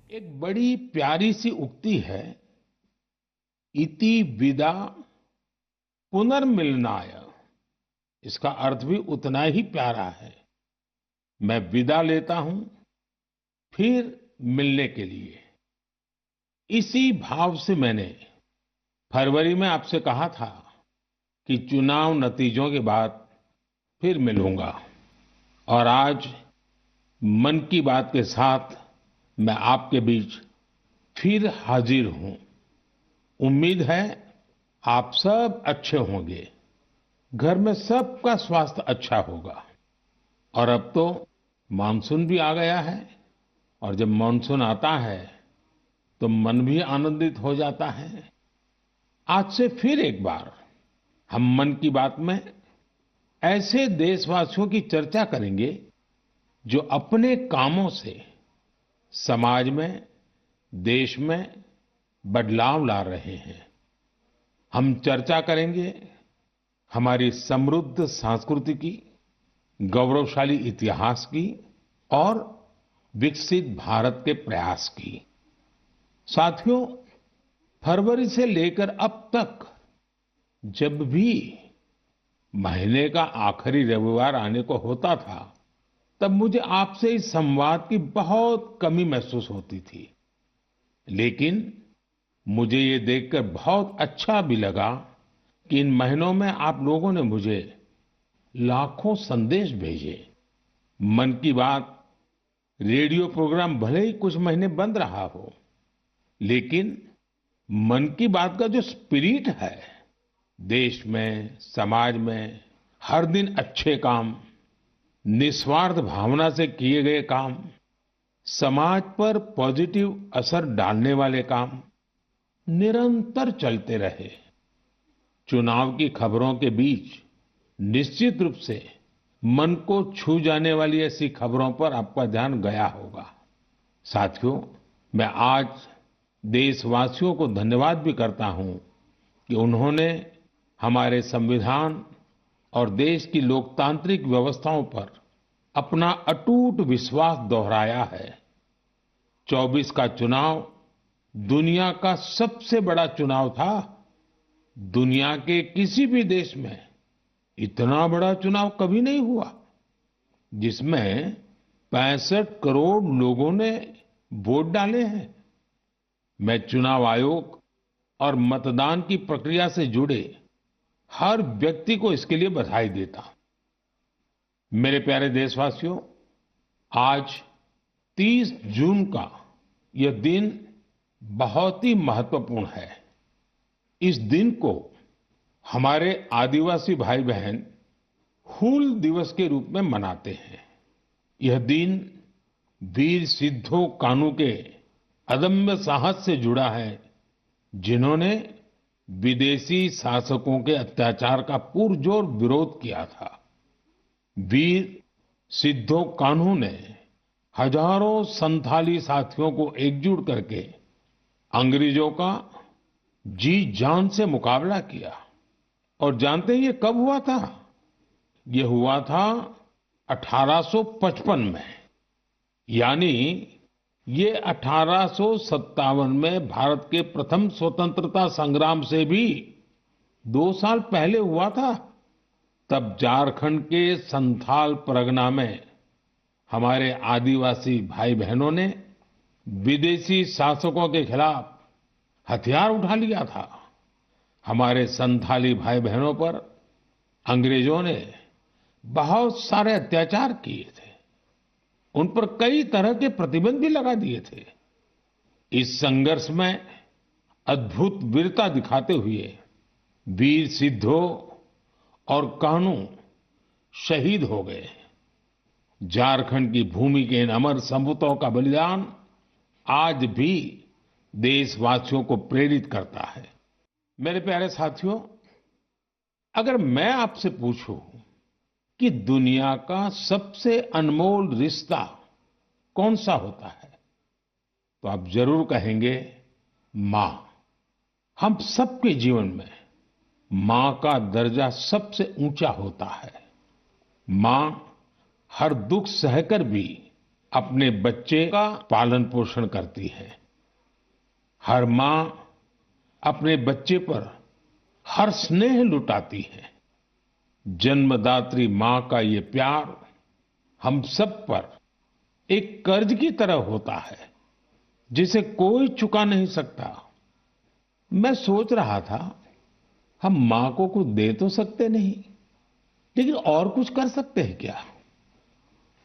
एक बड़ी प्यारी सी उक्ति है। इति विदा पुनर्मिलनाय। इसका अर्थ भी उतना ही प्यारा है। मैं विदा लेता हूं फिर मिलने के लिए। इसी भाव से मैंने फरवरी में आपसे कहा था कि चुनाव नतीजों के बाद फिर मिलूंगा। और आज मन की बात के साथ मैं आपके बीच फिर हाजिर हूं। उम्मीद है आप सब अच्छे होंगे, घर में सबका स्वास्थ्य अच्छा होगा। और अब तो मानसून भी आ गया है, और जब मानसून आता है तो मन भी आनंदित हो जाता है। आज से फिर एक बार हम मन की बात में ऐसे देशवासियों की चर्चा करेंगे जो अपने कामों से समाज में, देश में बदलाव ला रहे हैं। हम चर्चा करेंगे हमारी समृद्ध संस्कृति की, गौरवशाली इतिहास की और विकसित भारत के प्रयास की। साथियों, फरवरी से लेकर अब तक जब भी महीने का आखिरी रविवार आने को होता था, तब मुझे आपसे इस संवाद की बहुत कमी महसूस होती थी। लेकिन मुझे ये देखकर बहुत अच्छा भी लगा कि इन महीनों में आप लोगों ने मुझे लाखों संदेश भेजे। मन की बात रेडियो प्रोग्राम भले ही कुछ महीने बंद रहा हो, लेकिन मन की बात का जो स्पिरिट है, देश में, समाज में हर दिन अच्छे काम, निस्वार्थ भावना से किए गए काम, समाज पर पॉजिटिव असर डालने वाले काम निरंतर चलते रहे। चुनाव की खबरों के बीच निश्चित रूप से मन को छू जाने वाली ऐसी खबरों पर आपका ध्यान गया होगा। साथियों, मैं आज देशवासियों को धन्यवाद भी करता हूं कि उन्होंने हमारे संविधान और देश की लोकतांत्रिक व्यवस्थाओं पर अपना अटूट विश्वास दोहराया है। 24 का चुनाव दुनिया का सबसे बड़ा चुनाव था। दुनिया के किसी भी देश में इतना बड़ा चुनाव कभी नहीं हुआ, जिसमें 65 करोड़ लोगों ने वोट डाले हैं। मैं चुनाव आयोग और मतदान की प्रक्रिया से जुड़े हर व्यक्ति को इसके लिए बधाई देता हूं। मेरे प्यारे देशवासियों, आज 30 जून का यह दिन बहुत ही महत्वपूर्ण है। इस दिन को हमारे आदिवासी भाई बहन हूल दिवस के रूप में मनाते हैं। यह दिन वीर सिद्धो कान्हू के अदम्य साहस से जुड़ा है, जिन्होंने विदेशी शासकों के अत्याचार का पुरजोर विरोध किया था। वीर सिद्धो कान्हू ने हजारों संथाली साथियों को एकजुट करके अंग्रेजों का जी जान से मुकाबला किया। और जानते हैं ये कब हुआ था? ये हुआ था 1855 में। यानी ये 1857 में भारत के प्रथम स्वतंत्रता संग्राम से भी 2 साल पहले हुआ था। तब झारखंड के संथाल परगना में हमारे आदिवासी भाई बहनों ने विदेशी शासकों के खिलाफ हथियार उठा लिया था। हमारे संथाली भाई बहनों पर अंग्रेजों ने बहुत सारे अत्याचार किए थे। उन पर कई तरह के प्रतिबंध भी लगा दिए थे। इस संघर्ष में अद्भुत वीरता दिखाते हुए वीर सिद्धो और कान्हू शहीद हो गए। झारखंड की भूमि के इन अमर सपूतों का बलिदान आज भी देशवासियों को प्रेरित करता है। मेरे प्यारे साथियों, अगर मैं आपसे पूछूं कि दुनिया का सबसे अनमोल रिश्ता कौन सा होता है, तो आप जरूर कहेंगे मां। हम सबके जीवन में मां का दर्जा सबसे ऊंचा होता है। मां हर दुख सहकर भी अपने बच्चे का पालन पोषण करती है। हर माँ अपने बच्चे पर हर स्नेह लुटाती है। जन्मदात्री माँ का ये प्यार हम सब पर एक कर्ज की तरह होता है, जिसे कोई चुका नहीं सकता। मैं सोच रहा था, हम माँ को कुछ दे तो सकते नहीं, लेकिन और कुछ कर सकते हैं क्या?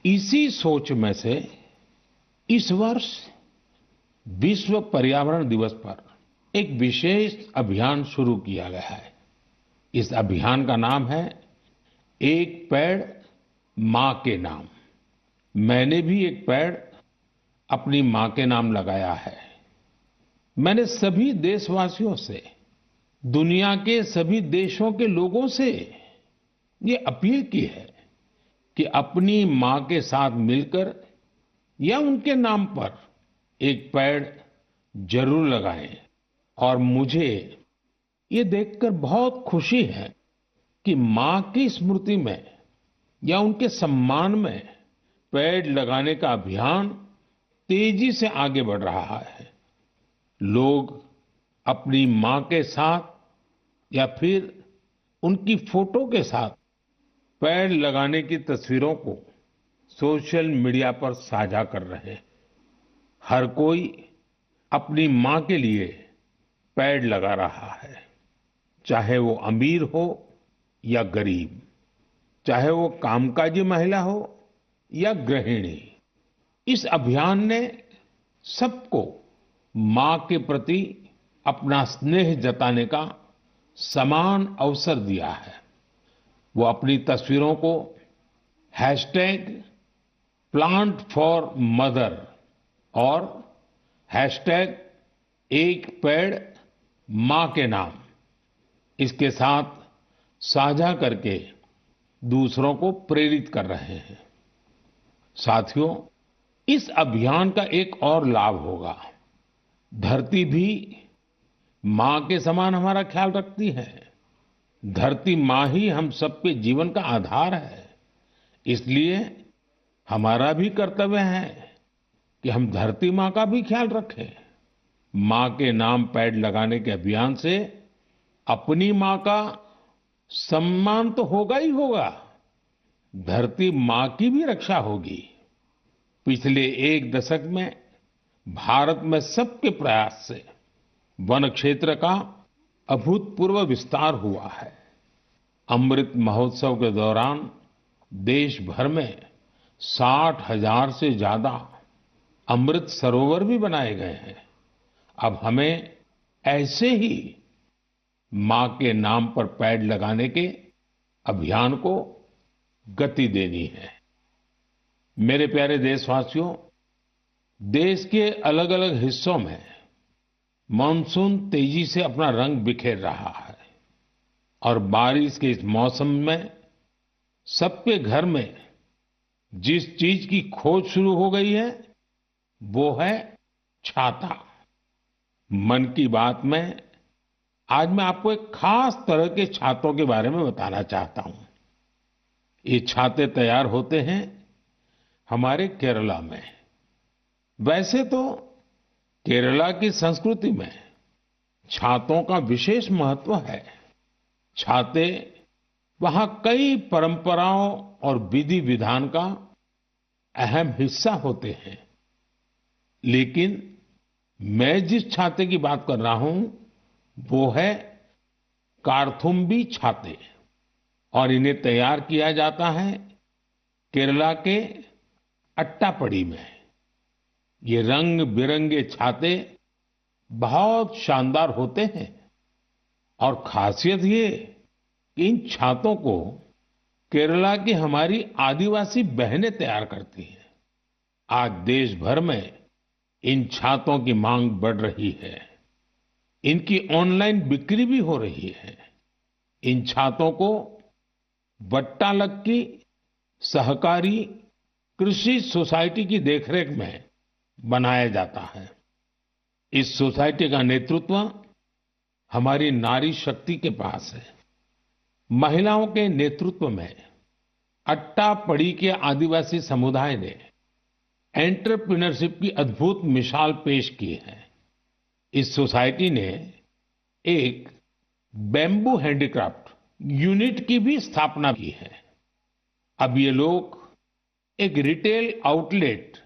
इसी सोच में से इस वर्ष विश्व पर्यावरण दिवस पर एक विशेष अभियान शुरू किया गया है। इस अभियान का नाम है एक पेड़ माँ के नाम। मैंने भी एक पेड़ अपनी माँ के नाम लगाया है। मैंने सभी देशवासियों से, दुनिया के सभी देशों के लोगों से ये अपील की है कि अपनी माँ के साथ मिलकर या उनके नाम पर एक पेड़ जरूर लगाएं। और मुझे ये देखकर बहुत खुशी है कि माँ की स्मृति में या उनके सम्मान में पेड़ लगाने का अभियान तेजी से आगे बढ़ रहा है। लोग अपनी माँ के साथ या फिर उनकी फोटो के साथ पेड़ लगाने की तस्वीरों को सोशल मीडिया पर साझा कर रहे हैं। हर कोई अपनी माँ के लिए पेड़ लगा रहा है, चाहे वो अमीर हो या गरीब, चाहे वो कामकाजी महिला हो या गृहिणी। इस अभियान ने सबको माँ के प्रति अपना स्नेह जताने का समान अवसर दिया है। वो अपनी तस्वीरों को हैशटैग प्लांट फॉर मदर और हैशटैग एक पेड़ माँ के नाम, इसके साथ साझा करके दूसरों को प्रेरित कर रहे हैं। साथियों, इस अभियान का एक और लाभ होगा। धरती भी माँ के समान हमारा ख्याल रखती है। धरती माँ ही हम सबके जीवन का आधार है। इसलिए हमारा भी कर्तव्य है कि हम धरती माँ का भी ख्याल रखें। माँ के नाम पेड़ लगाने के अभियान से अपनी माँ का सम्मान तो होगा ही होगा, धरती माँ की भी रक्षा होगी। पिछले एक दशक में भारत में सबके प्रयास से वन क्षेत्र का अभूतपूर्व विस्तार हुआ है। अमृत महोत्सव के दौरान देश भर में 60,000 से ज्यादा अमृत सरोवर भी बनाए गए हैं। अब हमें ऐसे ही माँ के नाम पर पेड़ लगाने के अभियान को गति देनी है। मेरे प्यारे देशवासियों, देश के अलग अलग हिस्सों में मानसून तेजी से अपना रंग बिखेर रहा है और बारिश के इस मौसम में सबके घर में जिस चीज की खोज शुरू हो गई है वो है छाता। मन की बात में आज मैं आपको एक खास तरह के छातों के बारे में बताना चाहता हूं। ये छाते तैयार होते हैं हमारे केरला में। वैसे तो केरला की संस्कृति में छातों का विशेष महत्व है। छाते वहां कई परंपराओं और विधि विधान का अहम हिस्सा होते हैं। लेकिन मैं जिस छाते की बात कर रहा हूं वो है कार्थुम्बी छाते, और इन्हें तैयार किया जाता है केरला के अट्टापडी में। ये रंग बिरंगे छाते बहुत शानदार होते हैं और खासियत ये कि इन छातों को केरला की हमारी आदिवासी बहनें तैयार करती हैं। आज देश भर में इन छातों की मांग बढ़ रही है। इनकी ऑनलाइन बिक्री भी हो रही है। इन छातों को वट्टालक्की सहकारी कृषि सोसाइटी की देखरेख में बनाया जाता है। इस सोसाइटी का नेतृत्व हमारी नारी शक्ति के पास है। महिलाओं के नेतृत्व में अट्टापडी के आदिवासी समुदाय ने एंटरप्रेन्योरशिप की अद्भुत मिसाल पेश की है। इस सोसाइटी ने एक बैम्बू हैंडीक्राफ्ट यूनिट की भी स्थापना की है। अब ये लोग एक रिटेल आउटलेट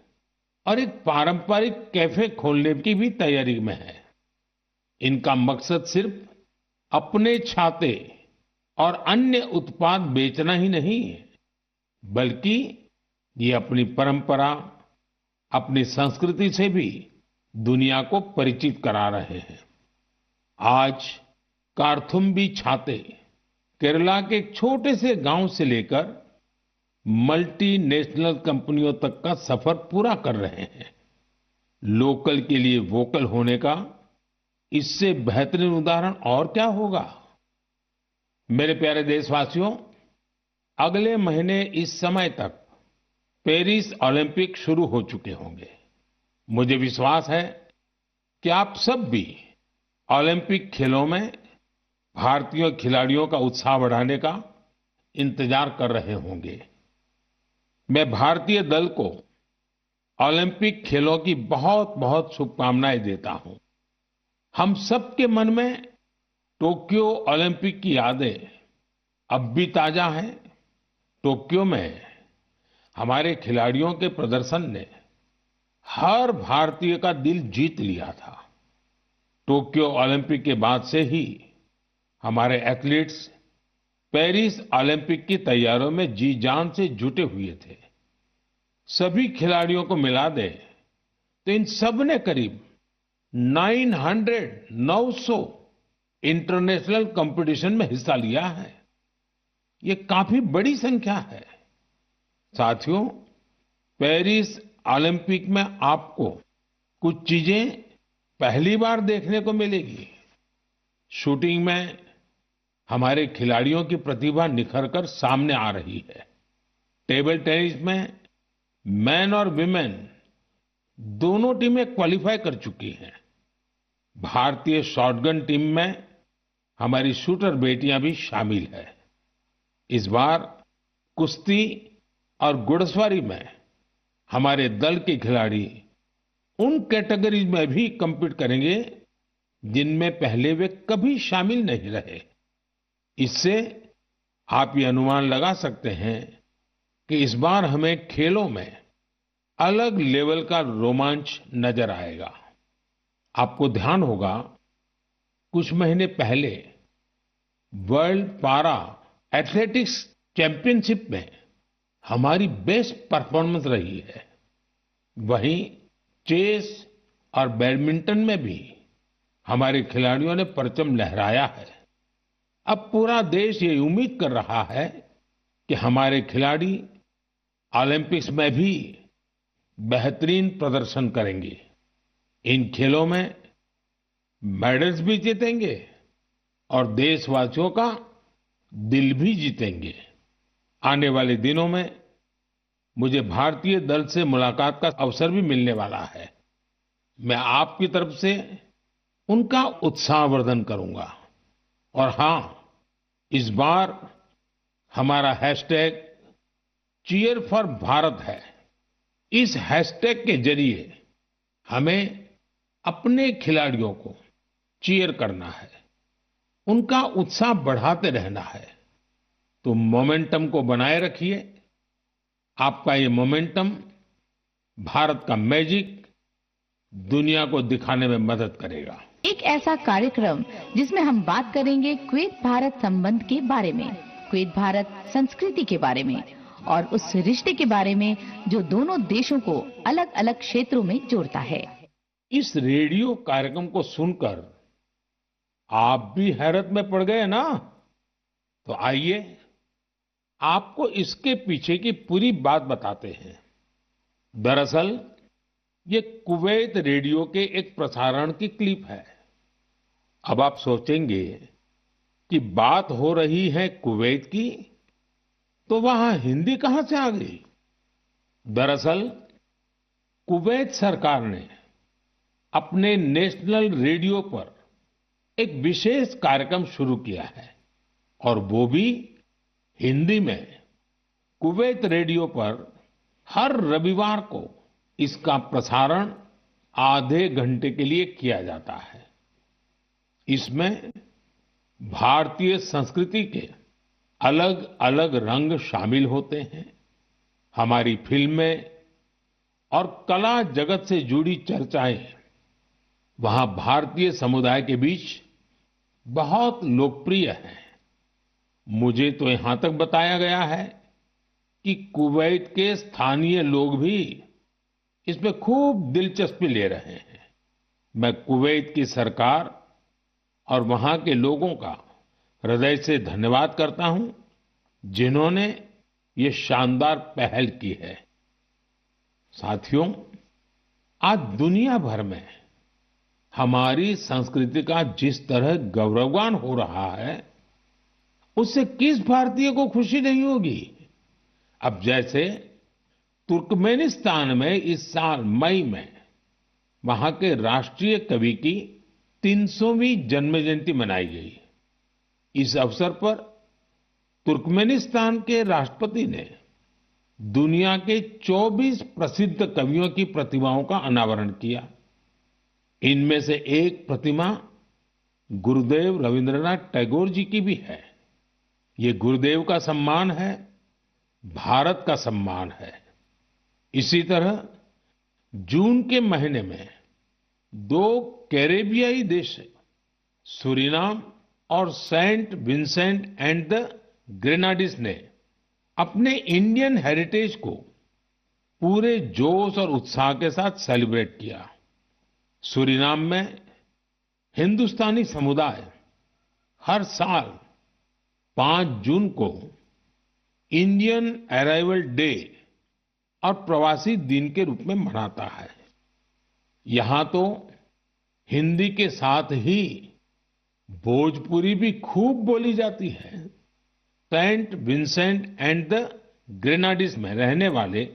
और एक पारंपरिक कैफे खोलने की भी तैयारी में है। इनका मकसद सिर्फ अपने छाते और अन्य उत्पाद बेचना ही नहीं है, बल्कि ये अपनी परंपरा, अपनी संस्कृति से भी दुनिया को परिचित करा रहे हैं। आज कार्थुम्बी छाते केरला के एक छोटे से गांव से लेकर मल्टीनेशनल कंपनियों तक का सफर पूरा कर रहे हैं। लोकल के लिए वोकल होने का इससे बेहतरीन उदाहरण और क्या होगा। मेरे प्यारे देशवासियों, अगले महीने इस समय तक पेरिस ओलंपिक शुरू हो चुके होंगे। मुझे विश्वास है कि आप सब भी ओलंपिक खेलों में भारतीय खिलाड़ियों का उत्साह बढ़ाने का इंतजार कर रहे होंगे। मैं भारतीय दल को ओलंपिक खेलों की बहुत बहुत शुभकामनाएं देता हूं। हम सबके मन में टोक्यो ओलंपिक की यादें अब भी ताजा हैं। टोक्यो में हमारे खिलाड़ियों के प्रदर्शन ने हर भारतीय का दिल जीत लिया था। टोक्यो ओलंपिक के बाद से ही हमारे एथलीट्स पेरिस ओलंपिक की तैयारियों में जी जान से जुटे हुए थे। सभी खिलाड़ियों को मिला दे तो इन सब ने करीब 900 इंटरनेशनल कंपटीशन में हिस्सा लिया है। ये काफी बड़ी संख्या है। साथियों, पेरिस ओलंपिक में आपको कुछ चीजें पहली बार देखने को मिलेगी। शूटिंग में हमारे खिलाड़ियों की प्रतिभा निखरकर सामने आ रही है। टेबल टेनिस में मेन और विमेन दोनों टीमें क्वालिफाई कर चुकी हैं। भारतीय शॉटगन टीम में हमारी शूटर बेटियां भी शामिल है। इस बार कुश्ती और घुड़सवारी में हमारे दल के खिलाड़ी उन कैटेगरीज में भी compete करेंगे जिनमें पहले वे कभी शामिल नहीं रहे। इससे आप ये अनुमान लगा सकते हैं कि इस बार हमें खेलों में अलग लेवल का रोमांच नजर आएगा। आपको ध्यान होगा, कुछ महीने पहले वर्ल्ड पारा एथलेटिक्स चैंपियनशिप में हमारी बेस्ट परफॉर्मेंस रही है। वहीं चेस और बैडमिंटन में भी हमारे खिलाड़ियों ने परचम लहराया है। अब पूरा देश ये उम्मीद कर रहा है कि हमारे खिलाड़ी ओलंपिक्स में भी बेहतरीन प्रदर्शन करेंगे। इन खेलों में मेडल्स भी जीतेंगे और देशवासियों का दिल भी जीतेंगे। आने वाले दिनों में मुझे भारतीय दल से मुलाकात का अवसर भी मिलने वाला है। मैं आपकी तरफ से उनका उत्साहवर्धन करूंगा। और हां, इस बार हमारा हैशटैग चीयर फॉर भारत है। इस हैशटैग के जरिए हमें अपने खिलाड़ियों को चीयर करना है, उनका उत्साह बढ़ाते रहना है। तो मोमेंटम को बनाए रखिए। आपका ये मोमेंटम भारत का मैजिक दुनिया को दिखाने में मदद करेगा। एक ऐसा कार्यक्रम जिसमें हम बात करेंगे कुवैत भारत संबंध के बारे में, कुवैत भारत संस्कृति के बारे में और उस रिश्ते के बारे में जो दोनों देशों को अलग अलग क्षेत्रों में जोड़ता है। इस रेडियो कार्यक्रम को सुनकर आप भी हैरत में पड़ गए ना? तो आइए आपको इसके पीछे की पूरी बात बताते हैं। दरअसल ये कुवैत रेडियो के एक प्रसारण की क्लिप है। अब आप सोचेंगे कि बात हो रही है कुवैत की, तो वहां हिंदी कहां से आ गई? दरअसल कुवैत सरकार ने अपने नेशनल रेडियो पर एक विशेष कार्यक्रम शुरू किया है और वो भी हिंदी में। कुवैत रेडियो पर हर रविवार को इसका प्रसारण आधे घंटे के लिए किया जाता है। इसमें भारतीय संस्कृति के अलग अलग रंग शामिल होते हैं। हमारी फिल्में और कला जगत से जुड़ी चर्चाएं वहां भारतीय समुदाय के बीच बहुत लोकप्रिय हैं। मुझे तो यहां तक बताया गया है कि कुवैत के स्थानीय लोग भी इसमें खूब दिलचस्पी ले रहे हैं। मैं कुवैत की सरकार और वहां के लोगों का हृदय से धन्यवाद करता हूं, जिन्होंने ये शानदार पहल की है। साथियों, आज दुनिया भर में हमारी संस्कृति का जिस तरह गौरवगान हो रहा है, उससे किस भारतीय को खुशी नहीं होगी। अब जैसे तुर्कमेनिस्तान में इस साल मई में वहां के राष्ट्रीय कवि की 300वीं जन्म जयंती मनाई गई। इस अवसर पर तुर्कमेनिस्तान के राष्ट्रपति ने दुनिया के 24 प्रसिद्ध कवियों की प्रतिमाओं का अनावरण किया। इनमें से एक प्रतिमा गुरुदेव रविंद्रनाथ टैगोर जी की भी है। ये गुरुदेव का सम्मान है, भारत का सम्मान है। इसी तरह जून के महीने में 2 कैरेबियाई देश सूरीनाम और सेंट विंसेंट एंड द ग्रेनाडीज ने अपने इंडियन हेरिटेज को पूरे जोश और उत्साह के साथ सेलिब्रेट किया। सूरीनाम में हिंदुस्तानी समुदाय हर साल 5 जून को इंडियन अराइवल डे और प्रवासी दिन के रूप में मनाता है। यहां तो हिंदी के साथ ही भोजपुरी भी खूब बोली जाती है। सेंट विंसेंट एंड द ग्रेनाडीज में रहने वाले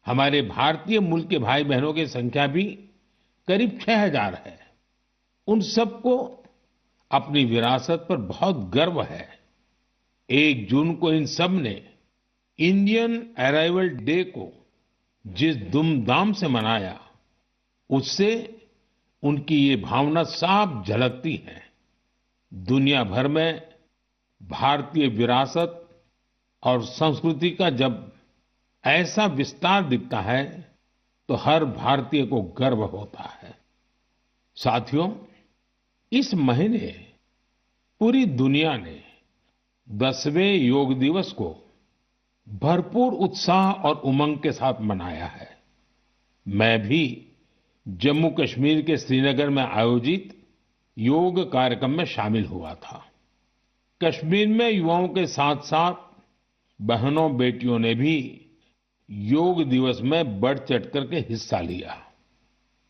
हमारे भारतीय मूल के भाई बहनों की संख्या भी करीब 6000 है। उन सबको अपनी विरासत पर बहुत गर्व है। 1 जून को इन सब ने इंडियन अराइवल डे को जिस धूमधाम से मनाया, उससे उनकी ये भावना साफ झलकती है। दुनिया भर में भारतीय विरासत और संस्कृति का जब ऐसा विस्तार दिखता है, तो हर भारतीय को गर्व होता है। साथियों, इस महीने पूरी दुनिया ने 10वें योग दिवस को भरपूर उत्साह और उमंग के साथ मनाया है। मैं भी जम्मू कश्मीर के श्रीनगर में आयोजित योग कार्यक्रम में शामिल हुआ था। कश्मीर में युवाओं के साथ साथ बहनों बेटियों ने भी योग दिवस में बढ़ चढ़ करके हिस्सा लिया।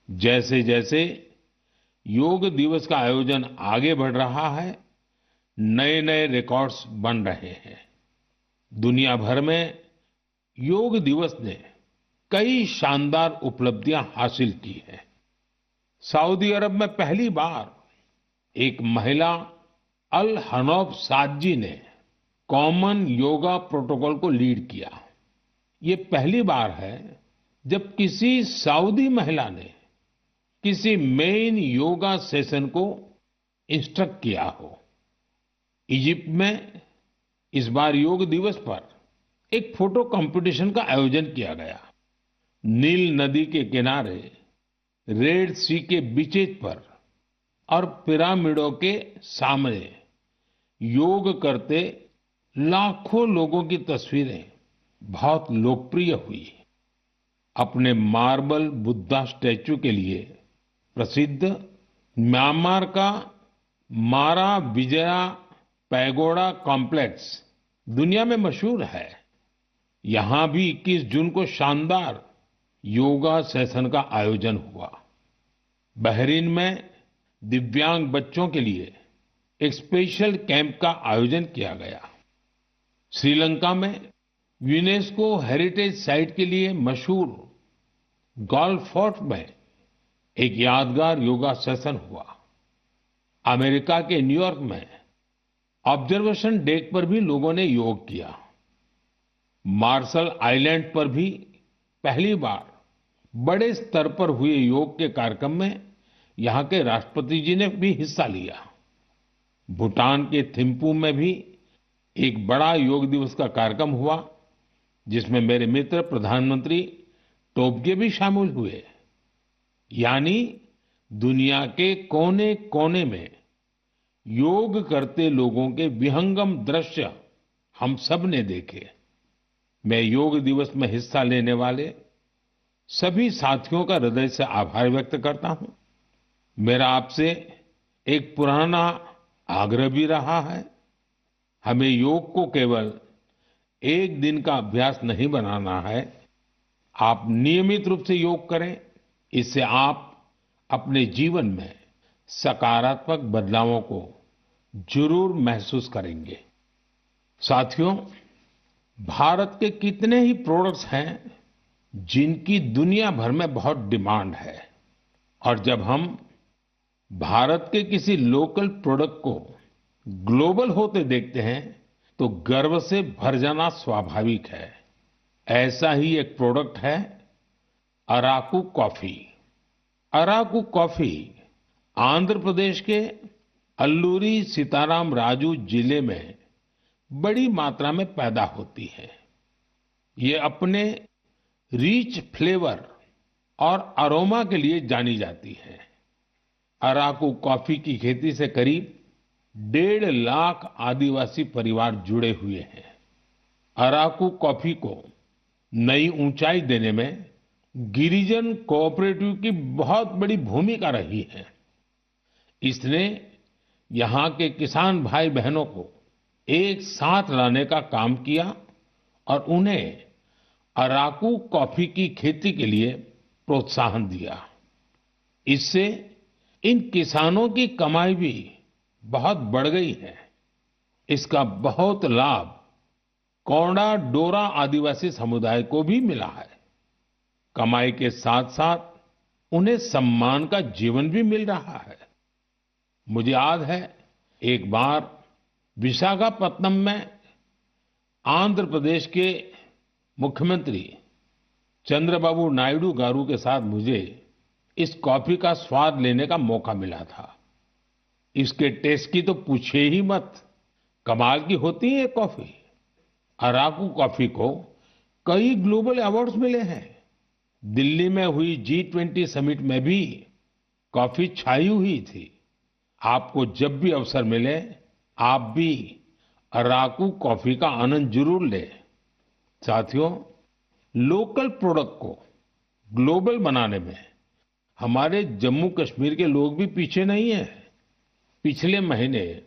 जैसे जैसे योग दिवस का आयोजन आगे बढ़ रहा है, नए नए रिकॉर्ड्स बन रहे हैं। दुनिया भर में योग दिवस ने कई शानदार उपलब्धियां हासिल की हैं। सऊदी अरब में पहली बार एक महिला अल हनौफ साद जी ने कॉमन योगा प्रोटोकॉल को लीड किया। ये पहली बार है जब किसी सऊदी महिला ने किसी मेन योगा सेशन को इंस्ट्रक्ट किया हो। इजिप्ट में इस बार योग दिवस पर एक फोटो कंपटीशन का आयोजन किया गया। नील नदी के किनारे, रेड सी के बीचेज पर और पिरामिडों के सामने योग करते लाखों लोगों की तस्वीरें बहुत लोकप्रिय हुई। अपने मार्बल बुद्धा स्टैचू के लिए प्रसिद्ध म्यांमार का मारा विजया पैगोडा कॉम्प्लेक्स दुनिया में मशहूर है। यहां भी 21 जून को शानदार योगा सेशन का आयोजन हुआ। बहरीन में दिव्यांग बच्चों के लिए एक स्पेशल कैंप का आयोजन किया गया। श्रीलंका में यूनेस्को हेरिटेज साइट के लिए मशहूर गोल्फ फोर्ट में एक यादगार योगा सेशन हुआ। अमेरिका के न्यूयॉर्क में ऑब्जर्वेशन डेक पर भी लोगों ने योग किया। मार्शल आइलैंड पर भी पहली बार बड़े स्तर पर हुए योग के कार्यक्रम में यहाँ के राष्ट्रपति जी ने भी हिस्सा लिया। भूटान के थिम्पू में भी एक बड़ा योग दिवस का कार्यक्रम हुआ, जिसमें मेरे मित्र प्रधानमंत्री टोबगे भी शामिल हुए। यानी दुनिया के कोने-कोने में योग करते लोगों के विहंगम दृश्य हम सब ने देखे। मैं योग दिवस में हिस्सा लेने वाले सभी साथियों का हृदय से आभार व्यक्त करता हूं। मेरा आपसे एक पुराना आग्रह भी रहा है, हमें योग को केवल एक दिन का अभ्यास नहीं बनाना है। आप नियमित रूप से योग करें, इससे आप अपने जीवन में सकारात्मक बदलावों को जरूर महसूस करेंगे। साथियों, भारत के कितने ही प्रोडक्ट्स हैं जिनकी दुनिया भर में बहुत डिमांड है, और जब हम भारत के किसी लोकल प्रोडक्ट को ग्लोबल होते देखते हैं तो गर्व से भर जाना स्वाभाविक है। ऐसा ही एक प्रोडक्ट है अराकू कॉफी। अराकू कॉफी आंध्र प्रदेश के अल्लूरी सीताराम राजू जिले में बड़ी मात्रा में पैदा होती है। ये अपने रिच फ्लेवर और अरोमा के लिए जानी जाती है। अराकू कॉफी की खेती से करीब 1.5 लाख आदिवासी परिवार जुड़े हुए हैं। अराकू कॉफी को नई ऊंचाई देने में गिरिजन कोऑपरेटिव की बहुत बड़ी भूमिका रही है। इसने यहाँ के किसान भाई बहनों को एक साथ लाने का काम किया और उन्हें अराकू कॉफी की खेती के लिए प्रोत्साहन दिया। इससे इन किसानों की कमाई भी बहुत बढ़ गई है। इसका बहुत लाभ कोंडा डोरा आदिवासी समुदाय को भी मिला है। कमाई के साथ साथ उन्हें सम्मान का जीवन भी मिल रहा है। मुझे याद है, एक बार विशाखापत्तनम में आंध्र प्रदेश के मुख्यमंत्री चंद्रबाबू नायडू गारू के साथ मुझे इस कॉफी का स्वाद लेने का मौका मिला था। इसके टेस्ट की तो पूछिए ही मत, कमाल की होती है ये कॉफी। अराकू कॉफी को कई ग्लोबल अवार्ड्स मिले हैं। दिल्ली में हुई G20 समिट में भी कॉफी छाई हुई थी। आपको जब भी अवसर मिले, आप भी अराकू कॉफी का आनंद जरूर लें। साथियों, लोकल प्रोडक्ट को ग्लोबल बनाने में हमारे जम्मू कश्मीर के लोग भी पीछे नहीं हैं। पिछले महीने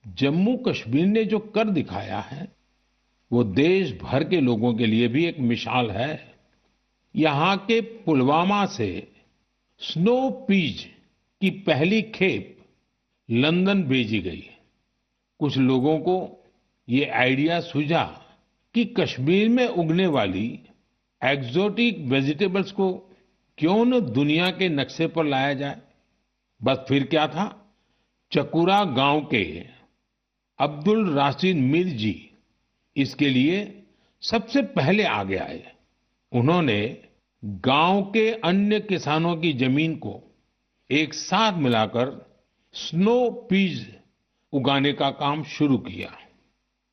जम्मू कश्मीर ने जो कर दिखाया है, वो देश भर के लोगों के लिए भी एक मिसाल है। यहाँ के पुलवामा से स्नो पीज की पहली खेप लंदन भेजी गई। कुछ लोगों को ये आइडिया सूझा कि कश्मीर में उगने वाली एक्सोटिक वेजिटेबल्स को क्यों न दुनिया के नक्शे पर लाया जाए। बस फिर क्या था, चकुरा गांव के अब्दुल राशिद मीर जी इसके लिए सबसे पहले आगे आए। उन्होंने गांव के अन्य किसानों की जमीन को एक साथ मिलाकर स्नो पीज उगाने का काम शुरू किया,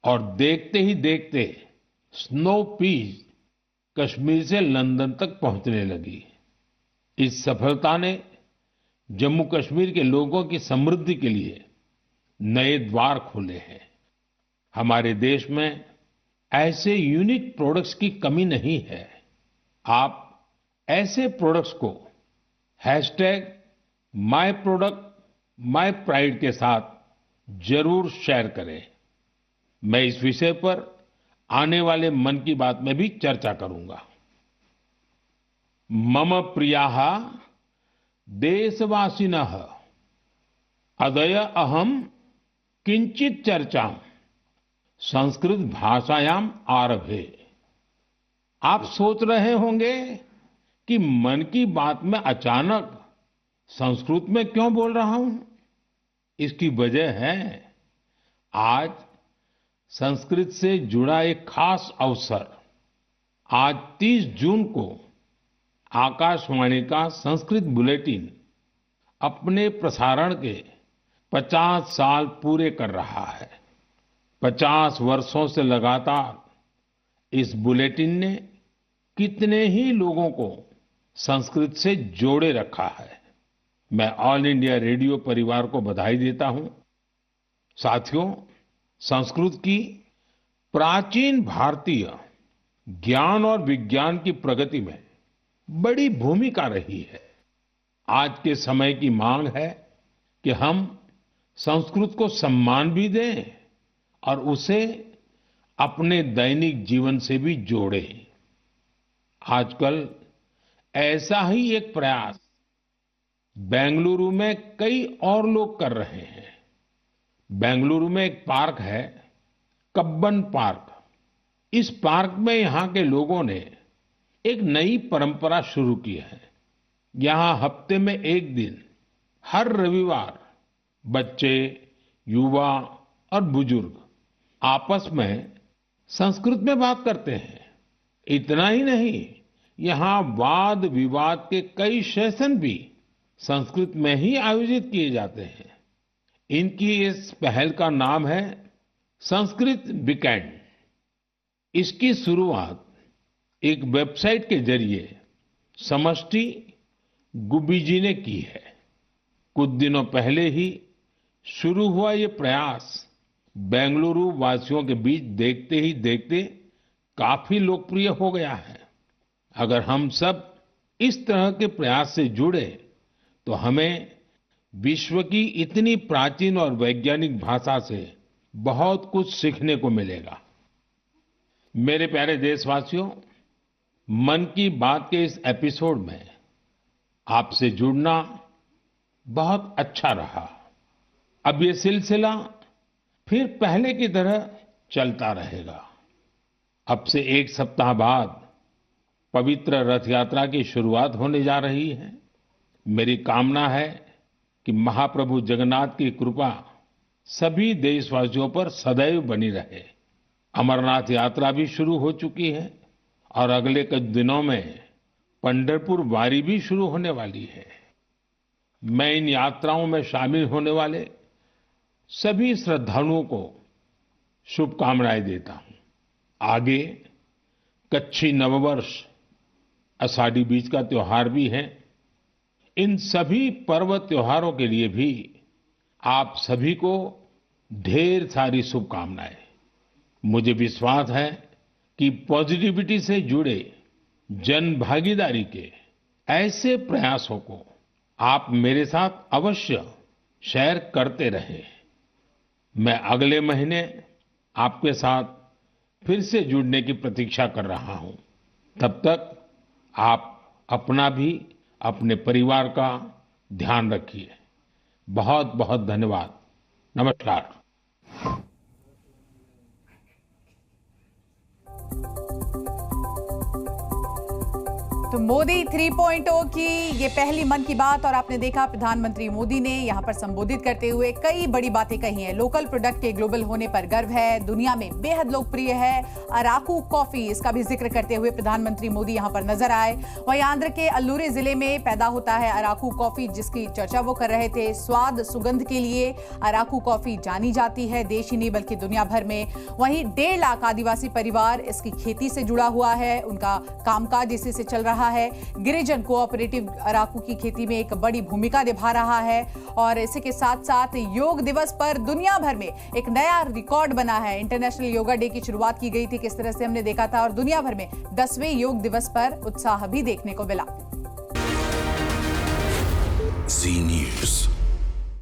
और देखते ही देखते स्नो पीज कश्मीर से लंदन तक पहुंचने लगी। इस सफलता ने जम्मू कश्मीर के लोगों की समृद्धि के लिए नए द्वार खोले हैं। हमारे देश में ऐसे यूनिक प्रोडक्ट्स की कमी नहीं है। आप ऐसे प्रोडक्ट्स को #myproductmypride के साथ जरूर शेयर करें। मैं इस विषय पर आने वाले मन की बात में भी चर्चा करूंगा। मम प्रियाः देशवासिनः अद्य अहम किंचित चर्चा संस्कृत भाषायाम आरभे। आप सोच रहे होंगे कि मन की बात में अचानक संस्कृत में क्यों बोल रहा हूं। इसकी वजह है, आज संस्कृत से जुड़ा एक खास अवसर। आज 30 जून को आकाशवाणी का संस्कृत बुलेटिन अपने प्रसारण के 50 साल पूरे कर रहा है। 50 वर्षों से लगातार इस बुलेटिन ने कितने ही लोगों को संस्कृत से जोड़े रखा है। मैं ऑल इंडिया रेडियो परिवार को बधाई देता हूं। साथियों, संस्कृत की प्राचीन भारतीय ज्ञान और विज्ञान की प्रगति में बड़ी भूमिका रही है। आज के समय की मांग है कि हम संस्कृत को सम्मान भी दें और उसे अपने दैनिक जीवन से भी जोड़ें। आजकल ऐसा ही एक प्रयास बेंगलुरु में कई और लोग कर रहे हैं। बेंगलुरु में एक पार्क है, कब्बन पार्क। इस पार्क में यहाँ के लोगों ने एक नई परंपरा शुरू की है। यहाँ हफ्ते में एक दिन हर रविवार बच्चे, युवा और बुजुर्ग आपस में संस्कृत में बात करते हैं। इतना ही नहीं, यहाँ वाद विवाद के कई सेशन भी संस्कृत में ही आयोजित किए जाते हैं। इनकी इस पहल का नाम है संस्कृत वीकेंड। इसकी शुरुआत एक वेबसाइट के जरिए समष्टि गुब्बी जी ने की है। कुछ दिनों पहले ही शुरू हुआ ये प्रयास बेंगलुरु वासियों के बीच देखते ही देखते काफी लोकप्रिय हो गया है। अगर हम सब इस तरह के प्रयास से जुड़े तो हमें विश्व की इतनी प्राचीन और वैज्ञानिक भाषा से बहुत कुछ सीखने को मिलेगा। मेरे प्यारे देशवासियों, मन की बात के इस एपिसोड में आपसे जुड़ना बहुत अच्छा रहा। अब ये सिलसिला फिर पहले की तरह चलता रहेगा। अब से एक सप्ताह बाद पवित्र रथ यात्रा की शुरुआत होने जा रही है। मेरी कामना है कि महाप्रभु जगन्नाथ की कृपा सभी देशवासियों पर सदैव बनी रहे। अमरनाथ यात्रा भी शुरू हो चुकी है और अगले कुछ दिनों में पंढरपुर वारी भी शुरू होने वाली है। मैं इन यात्राओं में शामिल होने वाले सभी श्रद्धालुओं को शुभकामनाएं देता हूं। आगे कच्छी नववर्ष, आषाढ़ी बीज का त्योहार भी है। इन सभी पर्व त्योहारों के लिए भी आप सभी को ढेर सारी शुभकामनाएं। मुझे विश्वास है कि पॉजिटिविटी से जुड़े जन भागीदारी के ऐसे प्रयासों को आप मेरे साथ अवश्य शेयर करते रहें। मैं अगले महीने आपके साथ फिर से जुड़ने की प्रतीक्षा कर रहा हूं। तब तक आप अपना भी, अपने परिवार का ध्यान रखिए। बहुत बहुत धन्यवाद। नमस्कार। तो मोदी 3.0 की ये पहली मन की बात, और आपने देखा प्रधानमंत्री मोदी ने यहाँ पर संबोधित करते हुए कई बड़ी बातें कही हैं। लोकल प्रोडक्ट के ग्लोबल होने पर गर्व है, दुनिया में बेहद लोकप्रिय है। अराकू कॉफी, इसका भी जिक्र करते हुए प्रधानमंत्री मोदी यहाँ पर नजर आए। वहीं आंध्र के अल्लूरी जिले में पैदा होता है अराकू कॉफी, जिसकी चर्चा वो कर रहे थे। स्वाद सुगंध के लिए अराकू कॉफी जानी जाती है, देश ही नहीं बल्कि दुनिया भर में। वहीं 1.5 लाख आदिवासी परिवार इसकी खेती से जुड़ा हुआ है, उनका कामकाज इसी से चल रहा है। गिरिजन कोऑपरेटिव अराकू की खेती में एक बड़ी भूमिका निभा रहा है। और इसी के साथ साथ योग दिवस पर दुनिया भर में एक नया रिकॉर्ड बना है। इंटरनेशनल योगा डे की शुरुआत की गई थी, किस तरह से हमने देखा था, और दुनिया भर में 10वें योग दिवस पर उत्साह भी देखने को मिला। जी न्यूज़।